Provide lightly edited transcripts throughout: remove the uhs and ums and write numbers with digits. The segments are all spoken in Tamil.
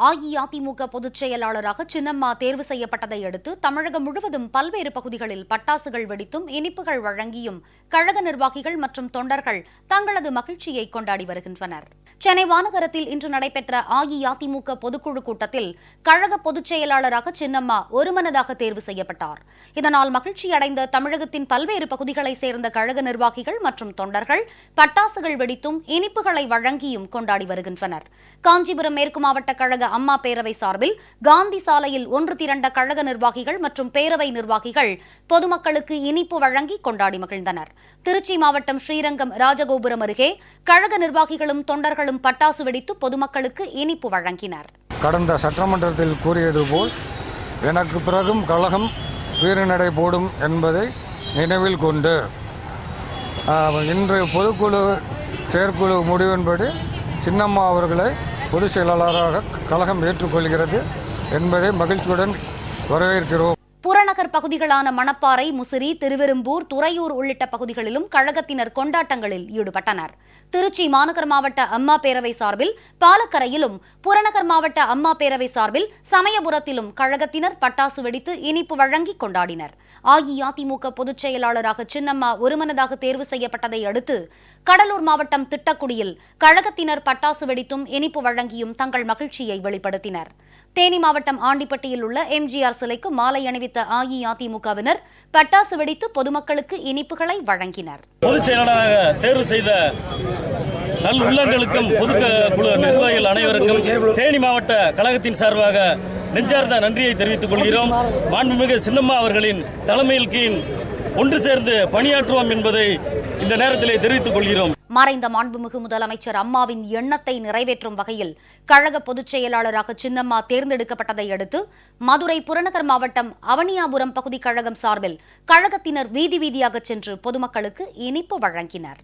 அஇஅதிமுக பொதுச் செயலாளராக சின்னம்மா தேர்வு செய்யப்பட்டதை அடுத்து தமிழகம் முழுவதும் பல்வேறு பகுதிகளில் பட்டாசுகள் வெடித்தும் இனிப்புகள் வழங்கியும் கழக நிர்வாகிகள் மற்றும் தொண்டர்கள் தங்களது மகிழ்ச்சியை கொண்டாடி வருகின்றனர். சென்னை வானகரத்தில் இன்று நடைபெற்ற அஇஅதிமுக பொதுக்குழு கூட்டத்தில் கழக பொதுச் செயலாளராக சின்னம்மா ஒருமனதாக தேர்வு செய்யப்பட்டார். இதனால் மகிழ்ச்சியடைந்த தமிழகத்தின் பல்வேறு பகுதிகளைச் சேர்ந்த கழக நிர்வாகிகள் மற்றும் தொண்டர்கள் பட்டாசுகள் வெடித்தும் இனிப்புகளை வழங்கியும் கொண்டாடி வருகின்றனர். காஞ்சிபுரம் மேற்கு மாவட்ட கழக அம்மா பேரவை சார்பில் காந்தி சாலையில் ஒன்று திரண்ட கழக நிர்வாகிகள் மற்றும் பேரவை நிர்வாகிகள் பொதுமக்களுக்கு இனிப்பு வழங்கி கொண்டாடி மகிழ்ந்தனர். திருச்சி மாவட்டம் ஸ்ரீரங்கம் ராஜகோபுரம் அருகே கழக நிர்வாகிகளும் தொண்டர்களும் பட்டாசு வெடித்து பொதுமக்களுக்கு இனிப்பு வழங்கினர். கடந்த சட்டமன்றத்தில் கூறியது போல் எனக்கு பிறகும் கழகம் வீறுநடை போடும் என்பதை நினைவில் கொண்டு இன்று பொதுக்குழு செயற்குழு முடிவின்படி சின்னம்மா அவர்களை பொதுச் செயலாளராக கழகம் ஏற்றுக்கொள்கிறது என்பதை மகிழ்ச்சியுடன் வரவேற்கிறோம். புறநகர் பகுதிகளான மணப்பாறை, முசிறி, திருவெரும்பூர், துறையூர் உள்ளிட்ட பகுதிகளிலும் கழகத்தினர் கொண்டாட்டங்களில் ஈடுபட்டனர். திருச்சி மாநகர் மாவட்ட அம்மா பேரவை சார்பில் பாலக்கரையிலும், புறநகர் மாவட்ட அம்மா பேரவை சார்பில் சமயபுரத்திலும் கழகத்தினர் பட்டாசு வெடித்து இனிப்பு வழங்கி கொண்டாடினர். அஇஅதிமுக பொதுச் செயலாளராக சின்னம்மா ஒருமனதாக தேர்வு செய்யப்பட்டதை அடுத்து கடலூர் மாவட்டம் திட்டக்குடியில் கழகத்தினர் பட்டாசு வெடித்தும் இனிப்பு வழங்கியும் தங்கள் மகிழ்ச்சியை வெளிப்படுத்தினர். தேனி மாவட்டம் ஆண்டிப்பட்டியில் உள்ள எம்ஜிஆர் சிலைக்கு மாலை அணிவித்த அஇஅதிமுகவினர் பட்டாசு வெடித்து பொதுமக்களுக்கு இனிப்புகளை வழங்கினர். பொதுச் செயலாளராக தேர்வு செய்த நல் உள்ளங்களுக்கும் பொதுக்குழு நிர்வாகிகள் அனைவருக்கும் தேனி மாவட்ட கழகத்தின் சார்பாக நெஞ்சார்ந்த நன்றியை தெரிவித்துக் கொள்கிறோம். மாண்புமிகு சின்னம்மா அவர்களின் தலைமையில் கீழ் ஒன்று சேர்ந்து பணியாற்றுவோம் என்பதை இந்த நேரத்திலே தெரிவித்துக் கொள்கிறோம். மறைந்த மாண்புமிகு முதலமைச்சர் அம்மாவின் எண்ணத்தை நிறைவேற்றும் வகையில் கழக பொதுச் செயலாளராக சின்னம்மா தேர்ந்தெடுக்கப்பட்டதை அடுத்து மதுரை புறநகர் மாவட்டம் அவனியாபுரம் பகுதி கழகம் சார்பில் கழகத்தினர் வீதி வீதியாக சென்று பொதுமக்களுக்கு இனிப்பு வழங்கினர்.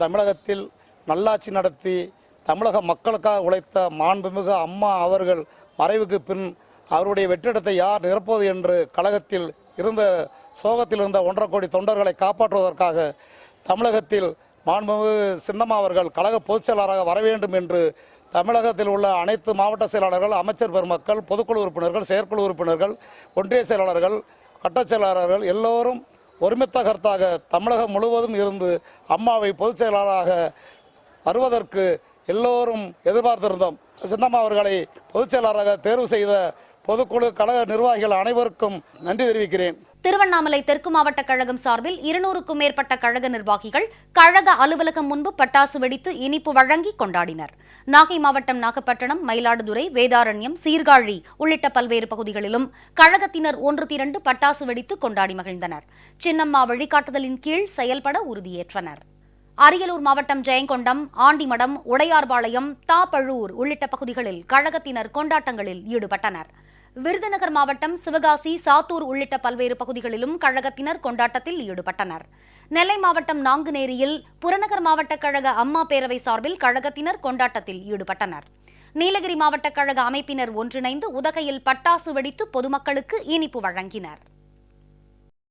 தமிழகத்தில் நல்லாட்சி நடத்தி தமிழக மக்களுக்காக உழைத்த மாண்புமிகு அம்மா அவர்கள் மறைவுக்கு பின் அவருடைய வெற்றிடத்தை யார் நிரப்புவது என்று கழகத்தில் இருந்த சோகத்தில் இருந்த 1.5 கோடி தொண்டர்களை காப்பாற்றுவதற்காக தமிழகத்தில் மாண்புமிகு சின்னம்மா அவர்கள் கழக பொதுச் செயலாளராக வர வேண்டும் என்று தமிழகத்தில் உள்ள அனைத்து மாவட்ட செயலாளர்கள், அமைச்சர் பெருமக்கள், பொதுக்குழு உறுப்பினர்கள், செயற்குழு உறுப்பினர்கள், ஒன்றிய செயலாளர்கள், கட்டச் செயலாளர்கள் எல்லோரும் ஒருமித்த கருத்தாக தமிழகம் முழுவதும் இருந்து அம்மாவை பொதுச் செயலாளராக வருவதற்கு எல்லோரும் எதிர்பார்த்திருந்தோம். சின்னம்மா அவர்களை பொதுச் செயலாளராக தேர்வு செய்த பொதுக்குழு கழக நிர்வாகிகள் அனைவருக்கும் நன்றி தெரிவிக்கிறேன். திருவண்ணாமலை தெற்கு மாவட்ட கழகம் சார்பில் 200க்கும் மேற்பட்ட கழக நிர்வாகிகள் கழக அலுவலகம் முன்பு பட்டாசு வெடித்து இனிப்பு வழங்கி கொண்டாடினர். நாகை மாவட்டம் நாகப்பட்டினம், மயிலாடுதுறை, வேதாரண்யம், சீர்காழி உள்ளிட்ட பல்வேறு பகுதிகளிலும் கழகத்தினர் ஒன்று திரண்டு பட்டாசு வெடித்து கொண்டாடி மகிழ்ந்தனர். சின்னம்மா வழிகாட்டுதலின் கீழ் செயல்பட உறுதியேற்றனர். அரியலூர் மாவட்டம் ஜெயங்கொண்டம், ஆண்டிமடம், உடையார்பாளையம், தாப்பழூர் உள்ளிட்ட பகுதிகளில் கழகத்தினர் கொண்டாட்டங்களில் ஈடுபட்டனர். விருதுநகர் மாவட்டம் சிவகாசி, சாத்தூர் உள்ளிட்ட பல்வேறு பகுதிகளிலும் கழகத்தினர் கொண்டாட்டத்தில் ஈடுபட்டனர். நெல்லை மாவட்டம் நாங்குநேரியில் புறநகர் மாவட்ட கழக அம்மா பேரவை சார்பில் கழகத்தினர் கொண்டாட்டத்தில் ஈடுபட்டனர். நீலகிரி மாவட்ட கழக அமைப்பினர் ஒன்றிணைந்து உதகையில் பட்டாசு வெடித்து பொதுமக்களுக்கு இனிப்பு வழங்கினர்.